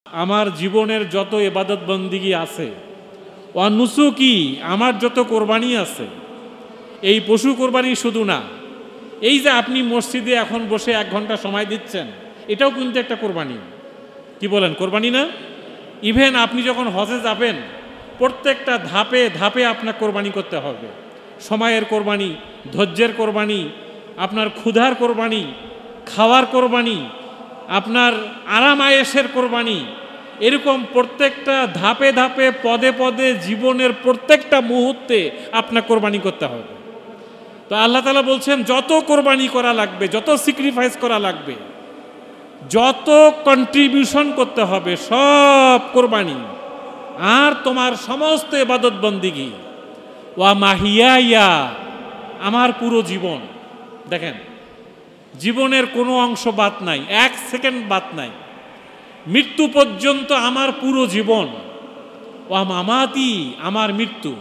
আমার জীবনের যত ইবাদত বন্দিগি আছে, ওয়া নুসুকি, আমার যত কোরবানি আছে, এই পশু কোরবানি শুধু না, এই যে আপনি মসজিদে এখন বসে 1 ঘন্টা সময় দিচ্ছেন, এটাও কিন্তু একটা কোরবানি। কি বলেন, কোরবানি না? ইভেন আপনি যখন হজে যাবেন, প্রত্যেকটা ধাপে ধাপে আপনার কোরবানি করতে হবে। সময়ের কোরবানি, ধৈর্যের কোরবানি, আপনার ক্ষুধার কোরবানি, খাওয়ার কোরবানি, আপনার আরাম আয়েশের কোরবানি, এরকম প্রত্যেকটা ধাপে ধাপে পদে পদে জীবনের প্রত্যেকটা মুহূর্তে আপনার কোরবানি করতে হবে। তো আল্লাহ তাআলা বলছেন, যত কোরবানি করা লাগবে, যত স্যাক্রিফাইস করা লাগবে, যত কন্ট্রিবিউশন করতে হবে, সব কোরবানি। আর তোমার সমস্ত ইবাদত বন্দিগি, ওয়া মাহিয়ায়া, আমার পুরো জীবন। দেখেন, জীবনের কোনো অংশ বাদ নাই, 1 সেকেন্ড বাদ নাই, মৃত্যু পর্যন্ত আমার পুরো জীবন। ওয়া মামাতি, আমার মৃত্যু।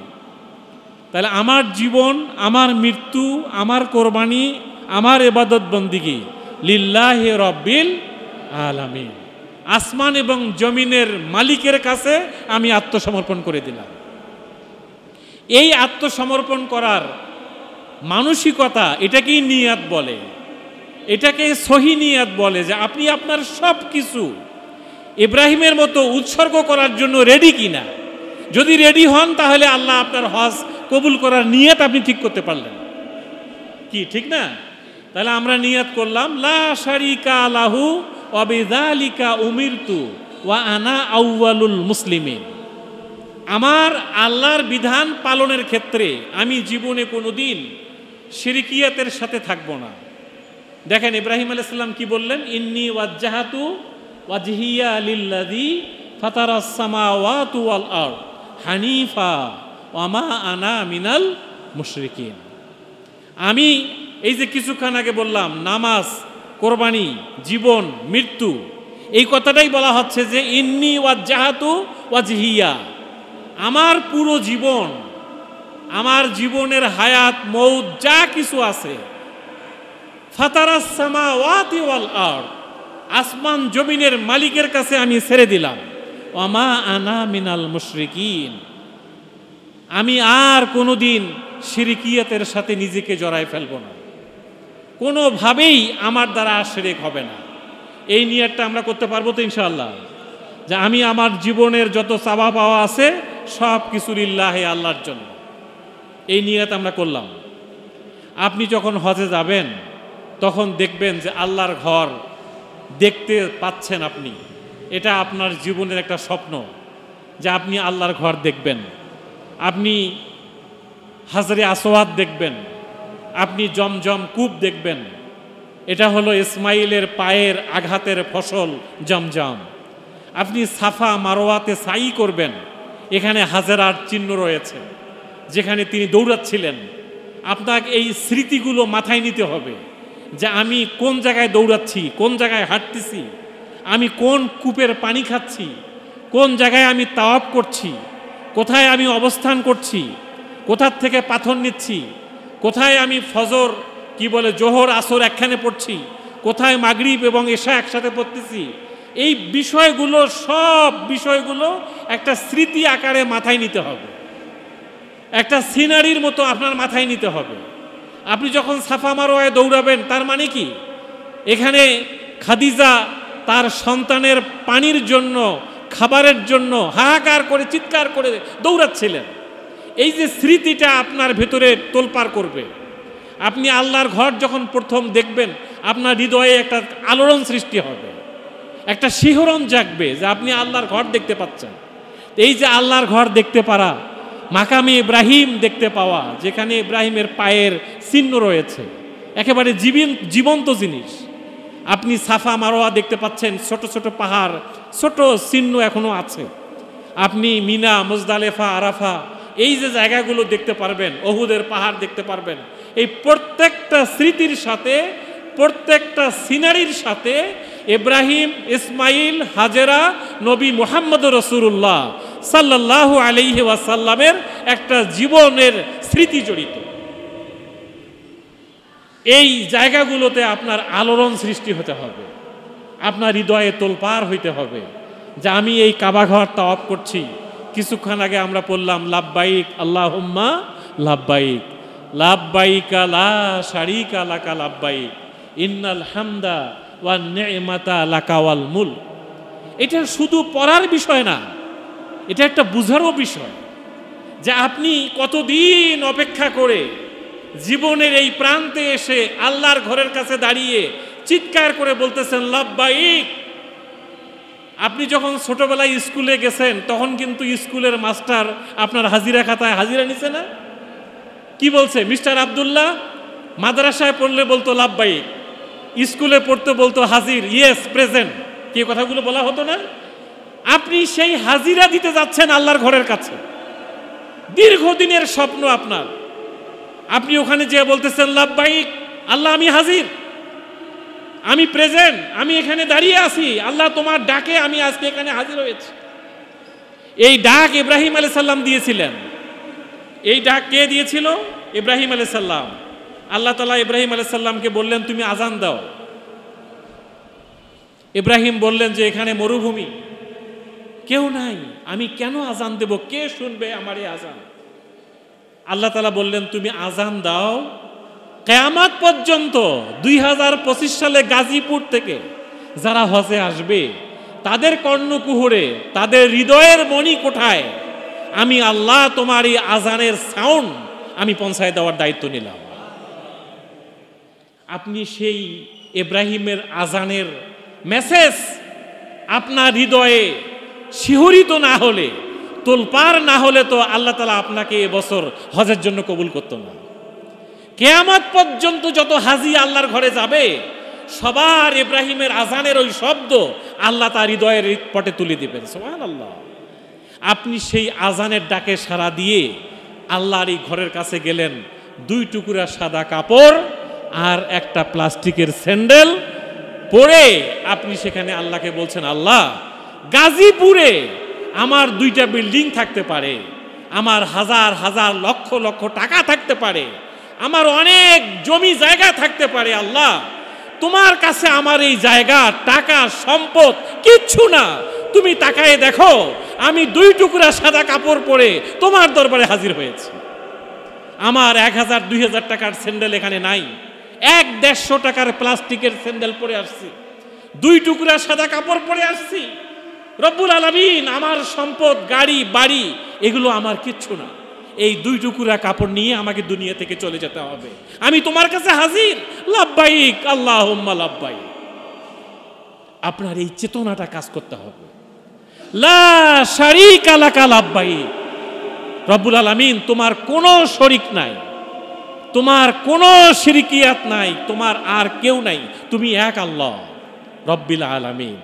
তাহলে আমার জীবন, আমার মৃত্যু, আমার কোরবানি, আমার ইবাদত বন্দিগি লিল্লাহি রাব্বিল আলামিন, আসমান এবং জমিনের মালিকের কাছে আমি আত্মসমর্পণ করে দিলাম। এই আত্মসমর্পণ করার মানসিকতা, এটাকেই নিয়াত বলে, এটাকে সহি নিয়াত বলে, যে আপনি আপনার সব কিছু ইব্রাহিমের মতো উৎসর্গ করার জন্য রেডি কিনা। যদি রেডি হন, তাহলে আল্লাহ আপনার হজ কবুল করার নিয়াত আপনি ঠিক করতে পারলেন। কি ঠিক না? তাহলে আমরা নিয়াত করলাম, লা শারিকা লাহু ওয়া বিযালিকা উমিরতু ওয়া আনা আউয়ালুল মুসলিমিন। আমার আল্লাহর বিধান পালনের ক্ষেত্রে আমি জীবনে কোনোদিন শিরকিয়াতের সাথে থাকবো না। দেখেন ইব্রাহিম আলাইহিস সালাম কি বললেন, ইন্নী ওয়াজ্জাহাতু ওয়াজহিয়া লিল্লাযী ফাতারাস সামাওয়াতি ওয়াল আরদ হানিফা ওয়া মা আনা মিনাল মুশরিকিন। আমি এই যে কিছুক্ষণ আগে বললাম, নামাজ, কোরবানি, জীবন, মৃত্যু, এই কথাটাই বলা হচ্ছে যে ইন্নী ওয়াজ্জাহাতু ওয়াজহিয়া, আমার পুরো জীবন, আমার জীবনের হায়াত মৌত যা কিছু আছে, ফাতারাস সামাওয়াতি ওয়াল আরদ, আসমান জমিনের মালিকের কাছে আমি ছেড়ে দিলাম। ওয়া মা আনা মিনাল মুশরিকিন, আমি আর কোনোদিন শিরকিয়াতের সাথে নিজেকে জড়ায় ফেলব না, কোনোভাবেই আমার দ্বারা শিরক হবে না। এই নিয়তটা আমরা করতে পারবো তো ইনশাআল্লাহ, যে আমি আমার জীবনের যত চাওয়া পাওয়া আছে সব কিছু লিল্লাহি, আল্লাহর জন্য। এই নিয়ত আমরা করলাম। আপনি যখন হজে যাবেন, তখন দেখবেন যে আল্লাহর ঘর দেখতে পাচ্ছেন আপনি। এটা আপনার জীবনের একটা স্বপ্ন, যে আপনি আল্লাহর ঘর দেখবেন, আপনি হাজরে আসওয়াদ দেখবেন, আপনি জমজম কূপ দেখবেন। এটা হলো ইসমাইলের পায়ের আঘাতের ফসল জমজম। আপনি সাফা মারওয়াতে সাই করবেন, এখানে হাজেরার চিহ্ন রয়েছে, যেখানে তিনি দৌড়াচ্ছিলেন। আপনাকে এই স্মৃতিগুলো মাথায় নিতে হবে, যে আমি কোন জায়গায় দৌড়াচ্ছি, কোন জায়গায় হাঁটতেছি, আমি কোন কূপের পানি খাচ্ছি, কোন জায়গায় আমি তাওয়াফ করছি, কোথায় আমি অবস্থান করছি, কোথার থেকে পাথর নিচ্ছি, কোথায় আমি ফজর জোহর আসর একখানে পড়ছি, কোথায় মাগরিব এবং এশা একসাথে পড়তেছি। এই বিষয়গুলো, সব বিষয়গুলো একটা স্মৃতি আকারে মাথায় নিতে হবে, একটা সিনারির মতো আপনার মাথায় নিতে হবে। আপনি যখন সাফা মারওয়ায় দৌড়াবেন, তার মানে কি, এখানে খাদিজা তার সন্তানের পানির জন্য, খাবারের জন্য হাহাকার করে, চিৎকার করে দৌড়াচ্ছিলেন। এই যে স্মৃতিটা আপনার ভেতরে তোলপাড় করবে। আপনি আল্লাহর ঘর যখন প্রথম দেখবেন, আপনার হৃদয়ে একটা আলোড়ন সৃষ্টি হবে, একটা শিহরণ জাগবে, যে আপনি আল্লাহর ঘর দেখতে পাচ্ছেন। এই যে আল্লাহর ঘর দেখতে পারা, মাকামে ইব্রাহিম দেখতে পাওয়া, যেখানে ইব্রাহিমের পায়ের চিহ্ন রয়েছে, একেবারে জীবন্ত জিনিস। আপনি সাফা মারওয়া দেখতে পাচ্ছেন, ছোট ছোট পাহাড়, ছোট চিহ্ন এখনো আছে। আপনি মিনা, মুজদালেফা, আরাফা, এই যে জায়গাগুলো দেখতে পারবেন, ওহুদের পাহাড় দেখতে পারবেন। এই প্রত্যেকটা স্মৃতির সাথে, প্রত্যেকটা সিনারির সাথে ইব্রাহিম, ইসমাইল, হাজেরা, নবী মুহাম্মদ রাসূলুল্লাহ সাল্লাল্লাহু আলাইহি ওয়াসাল্লামের একটা জীবনের স্মৃতি জড়িত। এই জায়গাগুলোতে আপনার আলোড়ন সৃষ্টি হতে হবে, আপনার হৃদয়ে তোলপাড় হইতে হবে, যে আমি এই কাবা ঘর তাওয়াফ করছি, কিছুক্ষণ আগে আমরা পড়লাম লাব্বাইক আল্লাহুম্মা লাব্বাইক, লাব্বাইকা লা শারীকা লাকা লাব্বাইক, ইন্নাল হামদা ওয়ান নি'মাতা লাকা ওয়াল মুলক। এটা শুধু পড়ার বিষয় না, এটা একটা বুঝারও বিষয় যে আপনি কতদিন অপেক্ষা করে জীবনের এই প্রান্তে এসে আল্লাহর ঘরের কাছে দাঁড়িয়ে চিৎকার করে বলতেছেন লাব্বাইক। আপনি যখন ছোটবেলায় স্কুলে গেছেন তখন কিন্তু স্কুলের মাস্টার আপনার হাজিরা খাতায় হাজিরা নিছে না? কি বলছে? মিস্টার আব্দুল্লাহ। মাদ্রাসায় পড়লে বলতো লাব্বাইক, স্কুলে পড়তে বলতো হাজির, ইয়েস প্রেজেন্ট, কি কথাগুলো বলা হতো না? আপনি সেই হাজিরা দিতে যাচ্ছেন আল্লাহর ঘরের কাছে, দীর্ঘদিনের স্বপ্ন আপনার, আপনি ওখানে যেয়ে বলতেছেন লাব্বাইক আল্লাহ আমি হাজির, আমি প্রেজেন্ট, আমি এখানে দাঁড়িয়ে আছি, আল্লাহ তোমার ডাকে আমি আজকে এখানে হাজির হয়েছি। এই ডাক ইব্রাহিম আলাইহিস সালাম দিয়েছিলেন। এই ডাক কে দিয়েছিল? ইব্রাহিম আলাইহিস সালাম। আল্লাহ তাআলা ইব্রাহিম আলাইহিস সালামকে বললেন তুমি আজান দাও। ইব্রাহিম বললেন যে এখানে মরুভূমি, কেউ নাই, আমি কেন আজান দেব, কে শুনবে আমার এই আজান? আল্লাহ তাআলা বললেন তুমি আজান দাও, কিয়ামত পর্যন্ত 2025 সালে গাজীপুর থেকে যারা হজে আসবে তাদের কর্ণকুহরে, তাদের হৃদয়ের মণি কোঠায় আমি আল্লাহ তোমার এই আজানের সাউন্ড আমি পৌঁছায় দেওয়ার দায়িত্ব নিলাম। আপনি সেই ইব্রাহিমের আজানের মেসেজ আপনার হৃদয়ে শিহরিত না হলে, তোলপাড় না হলে তো আল্লাহ তাআলা আপনাকে এবছর হজের জন্য কবুল করতো না। কিয়ামত পর্যন্ত যত হাজি আল্লাহর ঘরে যাবে সবার ইব্রাহিমের আজানের ওই শব্দ আল্লাহ তার হৃদয়ের পটে তুলে দিবেন। সুবহানাল্লাহ। আপনি সেই আজানের ডাকে সাড়া দিয়ে আল্লাহর এই ঘরের কাছে গেলেন, 2 টুকরা সাদা কাপড় আর একটা প্লাস্টিকের স্যান্ডেল পরে আপনি সেখানে আল্লাহকে বলছেন আল্লাহ গাজীপুরে আমার 2টা বিল্ডিং থাকতে পারে, আমার হাজার হাজার লক্ষ লক্ষ টাকা থাকতে পারে, আমার অনেক জমি জায়গা থাকতে পারে, আল্লাহ তোমার কাছে আমার এই জায়গা টাকা সম্পদ কিচ্ছু না, তুমি তাকায়ে দেখো আমি 2 টুকরা সাদা কাপড় পরে তোমার দরবারে হাজির হয়েছি। আমার 1000-2000 টাকার স্যান্ডেল এখানে নাই, 100-150 টাকার প্লাস্টিকের স্যান্ডেল পরে আসছি, 2 টুকরা সাদা কাপড় পরে আসছি। রব্বুল আলামিন আমার সম্পদ গাড়ি বাড়ি এগুলো আমার কিচ্ছু না, এই 2 টুকরা কাপড় নিয়ে আমাকে দুনিয়া থেকে চলে যেতে হবে, আমি তোমার কাছে হাজির, লাব্বাইক আল্লাহুম্মা লাব্বাইক। আপনার এই চেতনাটা কাজ করতে হবে। লা শারীকা লাকা লাব্বাইক। রব্বুল আলামিন তোমার কোনো শরীক নাই, তোমার কোনো শিরকিয়াত নাই, তোমার আর কেউ নাই, তুমি এক আল্লাহ রব্বিল আলামিন,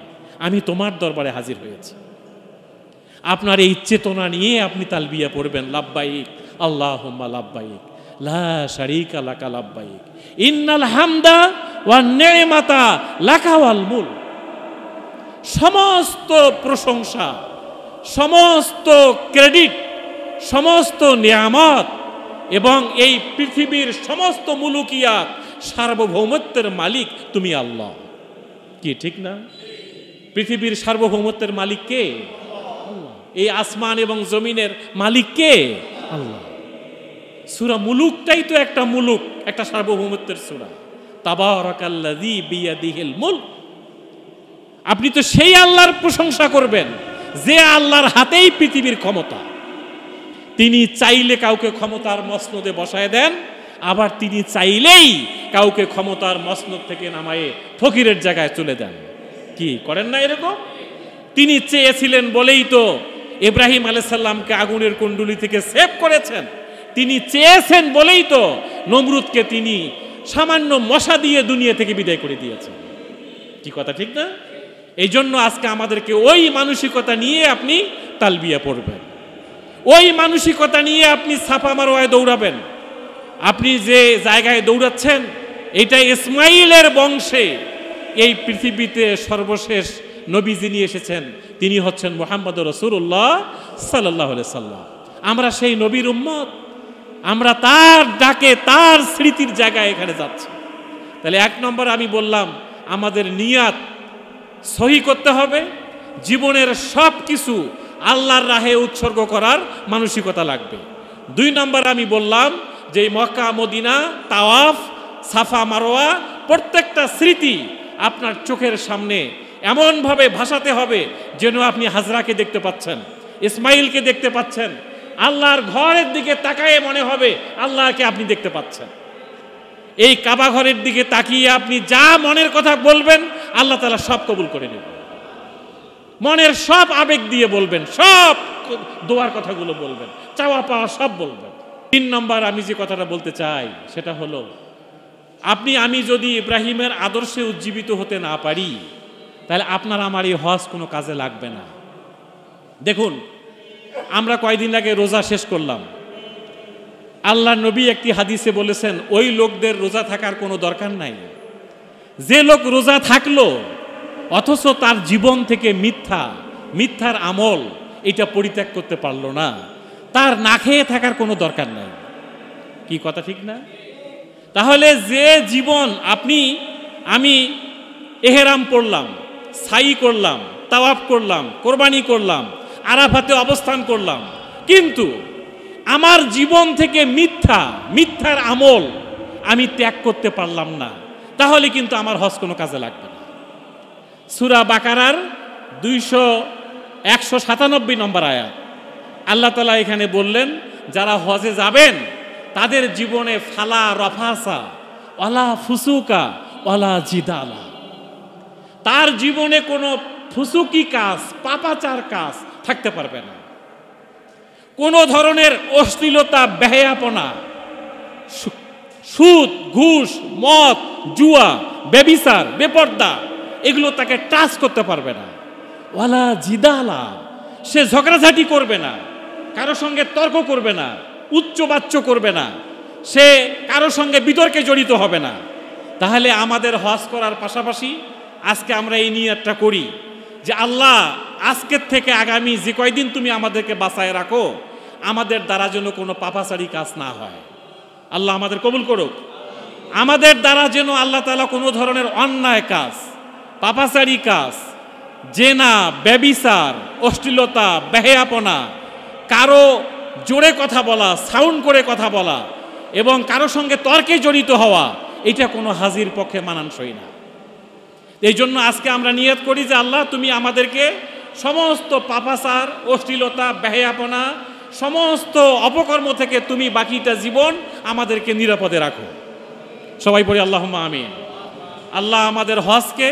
আমি তোমার দরবারে হাজির হয়েছি। আপনার এই চেতনা নিয়ে আপনি তালবিয়া পড়বেন লাব্বাইক আল্লাহুম্মা লাব্বাইক লা শারীকা লাকা লাব্বাইক ইন্নাল হামদা ওয়ান নি'মাতা লাকা ওয়াল মুলক। সমস্ত প্রশংসা, সমস্ত ক্রেডিট, সমস্ত নিয়ামত এবং এই পৃথিবীর সমস্ত মুলুকিয়াত, সার্বভৌমত্বের মালিক তুমি আল্লাহ। কি ঠিক না? পৃথিবীর সার্বভৌমত্বের মালিক কে? আল্লাহ। এই আসমান এবং জমিনের মালিক কে? আল্লাহ। সূরা মুলুকটাই তো একটা মুলুক, একটা সার্বভৌমত্বের সূরা। তাবারাকাল্লাযী বিয়াদিহিল মুলক। আপনি তো সেই আল্লাহর প্রশংসা করবেন যে আল্লাহর হাতেই পৃথিবীর ক্ষমতা। তিনি চাইলে কাউকে ক্ষমতার মসনদে বসায় দেন, আবার তিনি চাইলেই কাউকে ক্ষমতার মসনদ থেকে নামায়ে ফকিরের জায়গায় চলে দেন। কি করেন না এরকম? তিনি চেয়েছিলেন বলেই তো ইব্রাহিম আলাইহিস সালামকে আগুনের কুণ্ডলী থেকে সেভ করেছেন। তিনি চেয়েছেন বলেই তো নমরুদকে তিনি সামান্য মশা দিয়ে দুনিয়া থেকে বিদায় করে দিয়েছেন। কি কথা ঠিক না? এই জন্য আজকে আমাদেরকে ওই মানসিকতা নিয়ে আপনি তালবিয়া পড়বেন, ওই মানসিকতা নিয়ে আপনি ছাপা মারোয়ায় দৌড়াবেন। আপনি যে জায়গায় দৌড়াচ্ছেন এটা ইসমাইলের বংশে এই পৃথিবীতে সর্বশেষ নবী যিনি এসেছেন তিনি হচ্ছেন মুহাম্মদুর রাসূলুল্লাহ সাল্লাল্লাহু আলাইহি সাল্লাম। আমরা সেই নবীর উম্মত, আমরা তার ডাকে তার স্মৃতির জায়গায় এখানে যাচ্ছি। তাহলে 1 নম্বর আমি বললাম আমাদের নিয়াত সহি করতে হবে, জীবনের সব কিছু আল্লাহর রাহে উৎসর্গ করার মানসিকতা লাগবে। 2 নম্বর আমি বললাম যে মক্কা মদিনা তাওয়াফ সাফা মারোয়া প্রত্যেকটা স্মৃতি আপনার চোখের সামনে এমনভাবে ভাসাতে হবে যেন আপনি হাজরাকে দেখতে পাচ্ছেন, ইসমাইলকে দেখতে পাচ্ছেন, আল্লাহর ঘরের দিকে তাকায়ে মনে হবে আল্লাহকে আপনি দেখতে পাচ্ছেন। এই কাবা ঘরের দিকে তাকিয়ে আপনি যা মনের কথা বলবেন আল্লাহ তাআলা সব কবুল করে নেবেন। মনের সব আবেগ দিয়ে বলবেন, সব দোয়ার কথাগুলো বলবেন, চাওয়া পাওয়া সব বলবেন। 3 নম্বর আমি যে কথাটা বলতে চাই সেটা হলো আমি যদি ইব্রাহিমের আদর্শে উজ্জীবিত হতে না পারি তাহলে আপনার আমার এই হজ কোনো কাজে লাগবে না। দেখুন, আমরা কয়েকদিন আগে রোজা শেষ করলাম। আল্লাহ নবী একটি হাদিসে বলেছেন ওই লোকদের রোজা থাকার কোনো দরকার নাই যে লোক রোজা থাকলো অথচ তার জীবন থেকে মিথ্যার আমল এটা পরিত্যাগ করতে পারলো না, তার না খেয়ে থাকার কোনো দরকার নাই। কি কথা ঠিক না? তাহলে যে জীবন আমি এহরাম পড়লাম, সাই করলাম, তাওয়াফ করলাম, কোরবানি করলাম, আরাফাতে অবস্থান করলাম, কিন্তু আমার জীবন থেকে মিথ্যার আমল আমি ত্যাগ করতে পারলাম না, তাহলে কিন্তু আমার হজ কোনো কাজে লাগবে না। সূরা বাকারার 197 নম্বর আয়াত আল্লাহ তাআলা এখানে বললেন যারা হজে যাবেন তাদের জীবনে ফালা রফাসা ওয়ালা ফুসুকা ওয়ালা জিদালা, তার জীবনে কোনো ফুসুকি কাজ পাপাচার কাজ থাকতে পারবে না। কোনো ধরনের অশ্লীলতা বেহায়াপনা, সুদ ঘুষ মদ জুয়া ব্যভিচার বেপর্দা এগুলো তাকে টাচ করতে পারবে না। ওয়ালা জিদালা, সে ঝগড়াঝাটি করবে না, কারো সঙ্গে তর্ক করবে না, উচ্চবাচ্য করবে না, সে কারো সঙ্গে বিতর্কে জড়িত হবে না। তাহলে আমাদের হজ করার পাশাপাশি আজকে আমরা এই নিয়তটা করি যে আল্লাহ আজকের থেকে আগামী যে কয়দিন তুমি আমাদেরকে বাঁচায় রাখো আমাদের দ্বারা যেন কোনো পাপাচারী কাজ না হয়। আল্লাহ আমাদের কবুল করুক। আমাদের দ্বারা যেন আল্লাহ তাআলা কোনো ধরনের অন্যায় কাজ, পাপাচারী কাজ, জেনা ব্যভিচার অশ্লীলতা বেহায়াপনা, কারো জোরে কথা বলা সাউন্ড করে কথা বলা এবং কারো সঙ্গে তর্কে জড়িত হওয়া এটা কোনো হাজির পক্ষে মানানসই না। এই জন্য আজকে আমরা নিয়ত করি যে আল্লাহ তুমি আমাদেরকে সমস্ত পাপাচার অশ্লীলতা বেহায়াপনা সমস্ত অপকর্ম থেকে তুমি বাকিটা জীবন আমাদেরকে নিরাপদে রাখো। সবাই পড়ি আল্লাহুম্মা আমিন। আল্লাহ আমাদের হজকে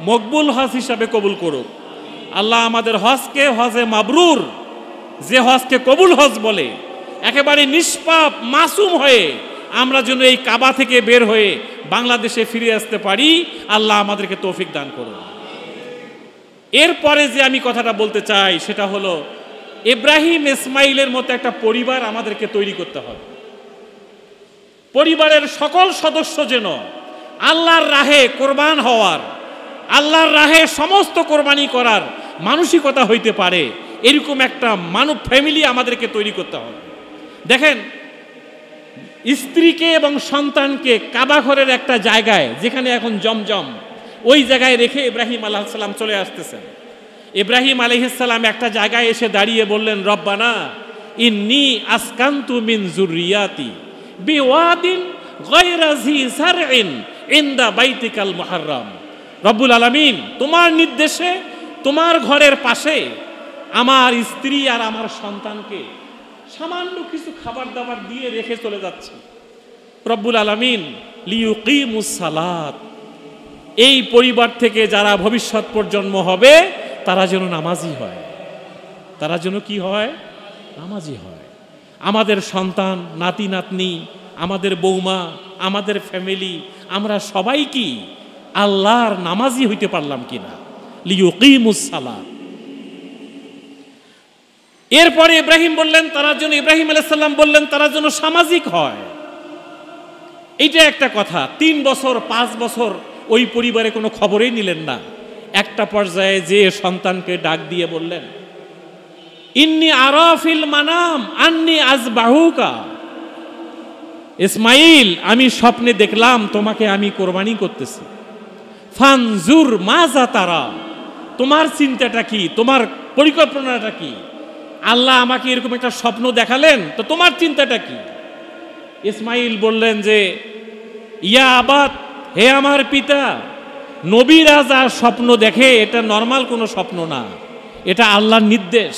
মকবুল হজ হিসাবে কবুল করুক। আল্লাহ আমাদের হজকে হজে মাবরুর, যে হজকে কবুল হজ বলে, একেবারে নিষ্পাপ মাসুম হয়ে আমরা যেন এই কাবা থেকে বের হয়ে বাংলাদেশে ফিরে আসতে পারি, আল্লাহ আমাদেরকে তৌফিক দান করুন। এরপরে যে আমি কথাটা বলতে চাই সেটা হলো ইব্রাহিম ইসমাইলের মতো একটা পরিবার আমাদেরকে তৈরি করতে হবে। পরিবারের সকল সদস্য যেন আল্লাহর রাহে কোরবান হওয়ার, আল্লাহর রাহে সমস্ত কোরবানি করার মানসিকতা হইতে পারে, এরকম একটা ফ্যামিলি আমাদেরকে তৈরি করতে হবে। দেখেন, স্ত্রীকে এবং সন্তানকে কাবা ঘরের একটা জায়গায় যেখানে এখন জমজম ওই জায়গায় রেখে ইব্রাহিম আলাইহিস সালাম চলে আসতেছেন। ইব্রাহিম আলাইহিস সালাম একটা জায়গায় এসে দাঁড়িয়ে বললেন, রব্বানা ইন্নী আসকানতু মিন যুররিয়াতি বিওয়াদিন গায়রা জি সারইন ইনদা বাইতিকাল মুহাররম। রব্বুল আলামিন, তোমার নির্দেশে তোমার ঘরের পাশে আমার স্ত্রী আর আমার সন্তানকে সামান্য কিছু খাবার দাবার দিয়ে রেখে চলে যাচ্ছে। রব্বুল আলামিন লিয়ুকিমুস সালাত, এই পরিবার থেকে যারা ভবিষ্যৎ প্রজন্ম হবে তারা যেন নামাজি হয়, তারা যেন কি হয়? নামাজি হয়। আমাদের সন্তান নাতি নাতনি, আমাদের বৌমা, আমাদের ফ্যামিলি, আমরা সবাই কি আল্লাহর নামাজি হইতে পারলাম কিনা? লিয়ুকিমুস সালাত। এরপরে ইব্রাহিম বললেন তারা যেন, ইব্রাহিম আলাইহিস সালাম বললেন তারা যেন সামাজিক হয়। এইটা একটা কথা। 3 বছর 5 বছর ওই পরিবারে কোনো খবরই নিলেন না। একটা পর্যায়ে যে সন্তানকে ডাক দিয়ে বললেন, ইন্নী আরাফিল মানাম আন্নী আযবাহুকা, ইসমাইল আমি স্বপ্নে দেখলাম তোমাকে আমি কোরবানি করতেছি। ফানজুর মাজা তারা, তোমার চিন্তাটা কি, তোমার পরিকল্পনাটা কি? আল্লাহ আমাকে এরকম একটা স্বপ্ন দেখালেন, তো তোমার চিন্তাটা কি? ইসমাইল বললেন যে ইয়া আবাত, হে আমার পিতা, নবীরা যা স্বপ্ন দেখে এটা নর্মাল কোনো স্বপ্ন না, এটা আল্লাহর নির্দেশ।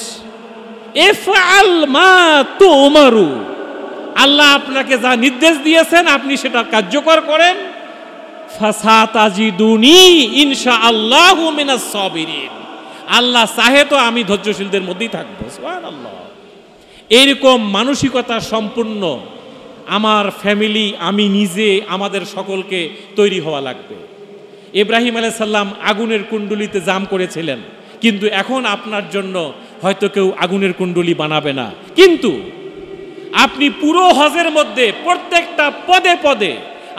ইফআল মা তুমারু, আল্লাহ আপনাকে যা নির্দেশ দিয়েছেন আপনি সেটা কার্যকর করেন। ফাসাতাজিদুনি ইনশাআল্লাহু মিনাস সাবিরিন, আল্লাহ চাহে তো আমি ধৈর্যশীলদের মধ্যেই থাকবো। সুবহানাল্লাহ। এরকম মানসিকতা সম্পূর্ণ আমার ফ্যামিলি, আমি নিজে, আমাদের সকলকে তৈরি হওয়া লাগবে। ইব্রাহিম আলাইহিস সালাম আগুনের কুণ্ডুলিতে জাম করেছিলেন, কিন্তু এখন আপনার জন্য হয়তো কেউ আগুনের কুণ্ডুলি বানাবে না, কিন্তু আপনি পুরো হজের মধ্যে প্রত্যেকটা পদে পদে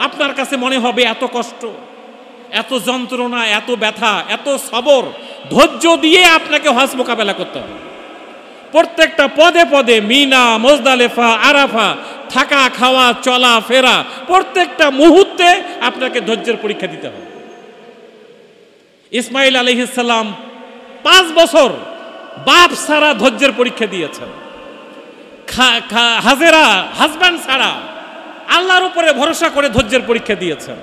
আপনার কাছে মনে হবে এত কষ্ট, এত যন্ত্রণা, এত ব্যথা, এত সবর, ধৈর্য দিয়ে আপনাকে হজ মোকাবেলা করতে হবে। প্রত্যেকটা পদে পদে মিনা, মুজদালিফা, আরাফা, থাকা, খাওয়া, চলা ফেরা, প্রত্যেকটা মুহূর্তে আপনাকে ধৈর্যের পরীক্ষা দিতে হবে। ইসমাইল আলাইহিস সালাম 5 বছর বাপ ছাড়া ধৈর্যের পরীক্ষা দিয়েছেন। হাজেরা হাজব্যান্ড ছাড়া আল্লাহর উপরে ভরসা করে ধৈর্যের পরীক্ষা দিয়েছেন।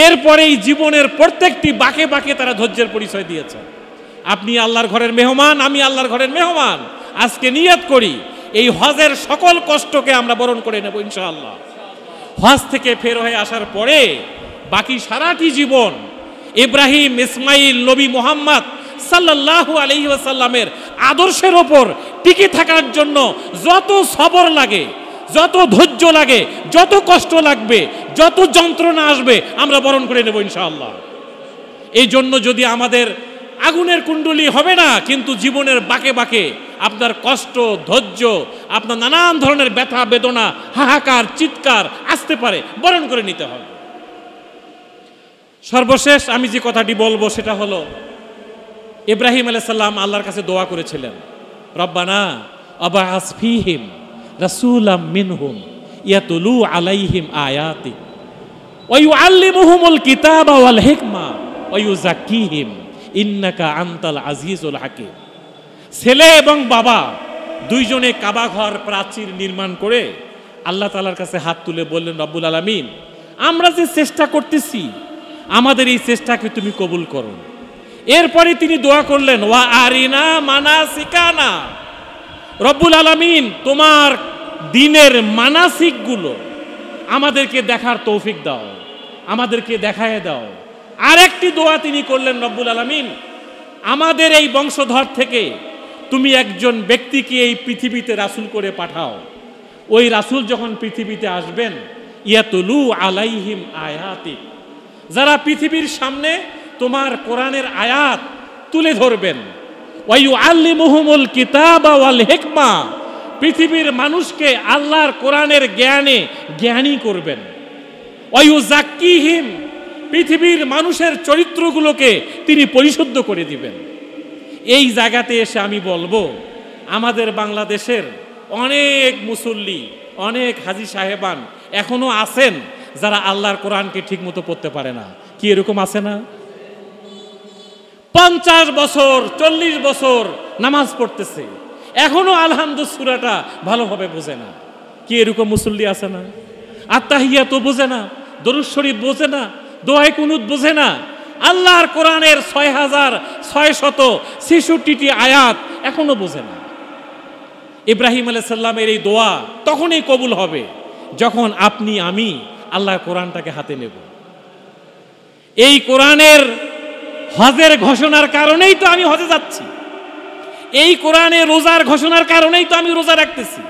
এরপরেই জীবনের প্রত্যেকটি বাঁকে বাঁকে তারা ধৈর্যের পরিচয় দিয়েছেন। আপনি আল্লাহর ঘরের মেহমান, আমি আল্লাহর ঘরের মেহমান। আজকে নিয়ত করি এই হজের সকল কষ্টকে আমরা বরণ করে নেব ইনশাআল্লাহ। হজ থেকে ফের হয়ে আসার পরে বাকি সারাটি জীবন ইব্রাহিম, ইসমাইল, নবী মুহাম্মদ সাল্লাল্লাহু আলাইহি ওয়াসাল্লামের আদর্শের ওপর টিকে থাকার জন্য যত সবর লাগে, যত ধৈর্য লাগে, যত কষ্ট লাগবে, যত যন্ত্রণা আসবে আমরা বরণ করে নেব ইনশাআল্লাহ। এই জন্য যদি আমাদের আগুনের কুণ্ডলী হবে না, কিন্তু জীবনের বাঁকে বাঁকে আপনার কষ্ট, ধৈর্য, আপনার নানান ধরনের ব্যথা বেদনা, হাহাকার, চিৎকার আসতে পারে, বরণ করে নিতে হবে। সর্বশেষ আমি যে কথাটি বলবো সেটা হলো, ইব্রাহিম আলাইহিস সালাম আল্লাহর কাছে দোয়া করেছিলেন, রব্বানা আবআস ফীহিম রাসূলাম মিনহুম ইয়াতুলু আলাইহিম আয়াতিক ওয়া ইউআল্লিমুহুমুল কিতাবা ওয়াল হিকমা ওয়া ইউযাক্কিহিম ইন্নাকা আনতাল আজিজুল হাকীম। ছেলে এবং বাবা দুইজনে কাবা ঘর প্রাচীর নির্মাণ করে আল্লাহ তাআলার কাছে হাত তুলে বললেন, রব্বুল আলামিন, আমরা যে চেষ্টা করতেছি আমাদের এই চেষ্টাকে তুমি কবুল করো। এরপরে তিনি দোয়া করলেন, ওয়া আরিনা মানাসিকানা, রব্বুল আলামিন তোমার দিনের মানাসিকগুলো আমাদেরকে দেখার তৌফিক দাও, আমাদেরকে দেখায় দাও। আরেকটি দোয়া তিনি করলেন, রব্বুল আলামিন আমাদের এই বংশধর থেকে তুমি একজন ব্যক্তিকে এই পৃথিবীতে রাসূল করে পাঠাও। ওই রাসূল যখন পৃথিবীতে আসবেন, ইয়াতুলু আলাইহিম আয়াতিক, যারা পৃথিবীর সামনে তোমার কোরআনের আয়াত তুলে ধরবেন। ওয়া ইউআল্লিমুহুমুল কিতাবা ওয়াল হিকমা, পৃথিবীর মানুষকে আল্লাহর কোরআনের জ্ঞানে জ্ঞানী করবেন। ওয়া ইউযাক্কিহিম, পৃথিবীর মানুষের চরিত্রগুলোকে তিনি পরিশুদ্ধ করে দিবেন। এই জায়গাতে এসে আমি বলবো, আমাদের বাংলাদেশের অনেক মুসল্লি, অনেক হাজী সাহেবান এখনো আছেন যারা আল্লাহর কোরআনকে ঠিক মতো পড়তে পারে না। কি এরকম আছে না? 50 বছর 40 বছর নামাজ পড়তেছে, এখনো আলহামদুলিল্লাহ সূরাটা ভালোভাবে বোঝে না। কি এরকম মুসল্লি আছে না? আত্তাহিয়াত বোঝে না, দরুদ শরীফ বোঝে না, দোয়ায়ে কুনুত বোঝে না, আল্লাহর কোরআনের 6666টি আয়াত এখনো বোঝে না। ইব্রাহিম আলাইহিস সালামের এই দোয়া তখনই কবুল হবে যখন আপনি আমি আল্লাহর কোরআনটাকে হাতে নেব। এই কোরআনের হজের ঘোষণার কারণেই তো আমি হজে যাচ্ছি, এই কোরআনের রোজার ঘোষণার কারণেই তো আমি রোজা রাখতেছি।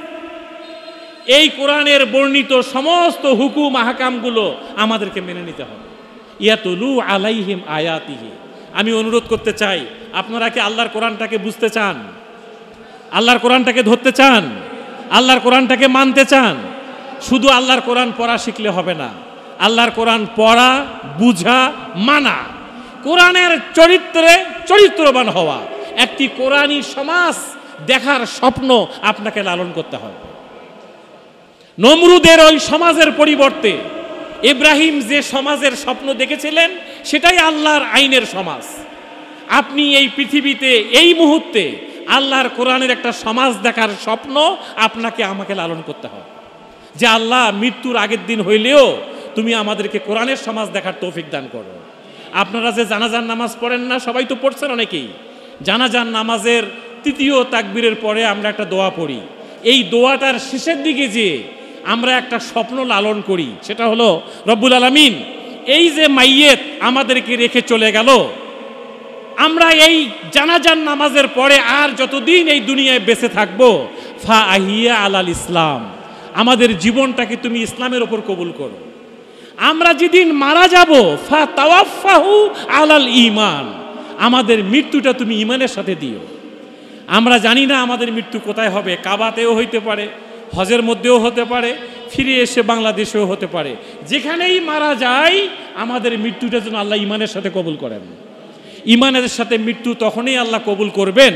এই কোরআনের বর্ণিত সমস্ত হুকুম আহকামগুলো আমাদেরকে মেনে নিতে হবে। ইয়াতুলু আলাইহিম আয়াতিহি, আমি অনুরোধ করতে চাই, আপনারা কি আল্লাহর কোরআনটাকে বুঝতে চান? আল্লাহর কোরআনটাকে ধরতে চান? আল্লাহর কোরআনটাকে মানতে চান? শুধু আল্লাহর কোরআন পড়া শিখলে হবে না, আল্লাহর কোরআন পড়া, বুঝা, মানা, কোরআনের চরিত্রে চরিত্রবান হওয়া, একটি কোরআনী সমাজ দেখার স্বপ্ন আপনাকে লালন করতে হবে। নমরুদের ওই সমাজের পরিবর্তে ইব্রাহিম যে সমাজের স্বপ্ন দেখেছিলেন সেটাই আল্লাহর আইনের সমাজ। আপনি এই পৃথিবীতে এই মুহূর্তে আল্লাহর কোরআনের একটা সমাজ দেখার স্বপ্ন আপনাকে আমাকে লালন করতে হবে, যে আল্লাহ মৃত্যুর আগের দিন হইলেও তুমি আমাদেরকে কোরআনের সমাজ দেখার তৌফিক দান করো। আপনারা যে জানাজার নামাজ পড়েন না, সবাই তো পড়ছেন অনেকেই, জানাজার নামাজের তৃতীয় তাকবীরের পরে আমরা একটা দোয়া পড়ি। এই দোয়াটার শেষের দিকে যে আমরা একটা স্বপ্ন লালন করি, সেটা হলো রব্বুল আলামিন এই যে মাইয়েত আমাদেরকে রেখে চলে গেল, আমরা এই জানাজার নামাজের পরে আর যতদিন এই দুনিয়ায় বেঁচে থাকবো, ফা আহিয়া আলাল ইসলাম, আমাদের জীবনটাকে তুমি ইসলামের ওপর কবুল করো। আমরা যেদিন মারা যাব, ফা তাওয়াফাহু আলাল ঈমান, আমাদের মৃত্যুটা তুমি ঈমানের সাথে দিও। আমরা জানি না আমাদের মৃত্যু কোথায় হবে, কাবাতেও হইতে পারে, হজের মধ্যেও হতে পারে, ফিরে এসে বাংলাদেশেও হতে পারে। যেখানেই মারা যায় আমাদের মৃত্যুটা যেন আল্লাহ ঈমানের সাথে কবুল করেন। ঈমানের সাথে মৃত্যু তখনই আল্লাহ কবুল করবেন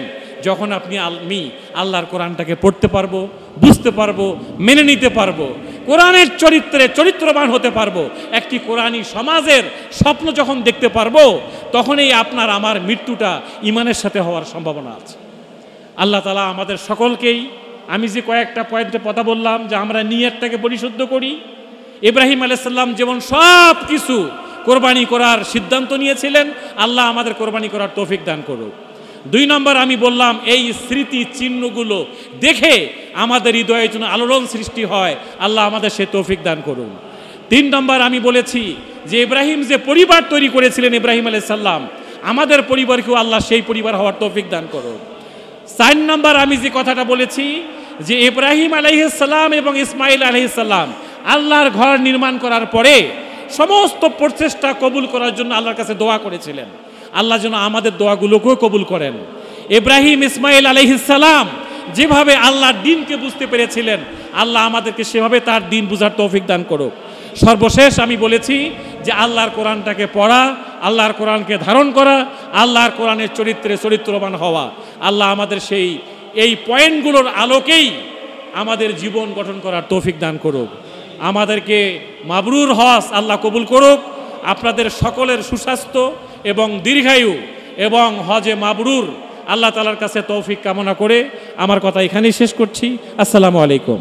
যখন আমি আল্লাহর কোরআনটাকে পড়তে পারবো, বুঝতে পারবো, মেনে নিতে পারবো, কোরআনের চরিত্রে চরিত্রবান হতে পারবো, একটি কোরআনী সমাজের স্বপ্ন যখন দেখতে পারবো, তখনই আপনার আমার মৃত্যুটা ঈমানের সাথে হওয়ার সম্ভাবনা আছে। আল্লাহ তাআলা আমাদের সকলকেই, আমি যে কয়েকটা পয়েন্টে কথা বললাম, যে আমরা নিয়তটাকে পরিশুদ্ধ করি। ইব্রাহিম আলাইহিস সালাম যেমন সব কিছু কোরবানি করার সিদ্ধান্ত নিয়েছিলেন, আল্লাহ আমাদের কোরবানি করার তৌফিক দান করুক। 2 নম্বর আমি বললাম, এই স্মৃতি চিহ্নগুলো দেখে আমাদের হৃদয়ে যেন আলোড়ন সৃষ্টি হয়, আল্লাহ আমাদের সে তৌফিক দান করুন। 3 নম্বর আমি বলেছি যে ইব্রাহিম যে পরিবার তৈরি করেছিলেন ইব্রাহিম আলাইহিস সালাম, আমাদের পরিবারকেও আল্লাহ সেই পরিবার হওয়ার তৌফিক দান করুন। 4 নম্বর আমি যে কথাটা বলেছি যে ইব্রাহিম আলাইহিস সালাম এবং ইসমাইল আলাইহিস সালাম আল্লাহর ঘর নির্মাণ করার পরে সমস্ত প্রচেষ্টা কবুল করার জন্য আল্লাহর কাছে দোয়া করেছিলেন। আল্লাহ যেন আমাদের দোয়াগুলোকেও কবুল করেন। ইব্রাহিম ইসমাইল আলাইহিস সালাম যেভাবে আল্লাহর দ্বীনকে বুঝতে পেরেছিলেন, আল্লাহ আমাদেরকে সেভাবে তার দ্বীন বুঝার তৌফিক দান করুক। সর্বশেষ আমি বলেছি যে আল্লাহর কোরআনটাকে পড়া, আল্লাহর কোরআনকে ধারণ করা, আল্লাহর কোরআনের চরিত্রে চরিত্রবান হওয়া, আল্লাহ আমাদের এই পয়েন্টগুলোর আলোকেই আমাদের জীবন গঠন করার তৌফিক দান করুক। আমাদেরকে মাবরুর হজ আল্লাহ কবুল করুক। আপনাদের সকলের সুস্বাস্থ্য এবং দীর্ঘায়ু এবং হজে মাবরুর আল্লাহ তাআলার কাছে তৌফিক কামনা করে আমার কথা এখানেই শেষ করছি। আসসালামু আলাইকুম।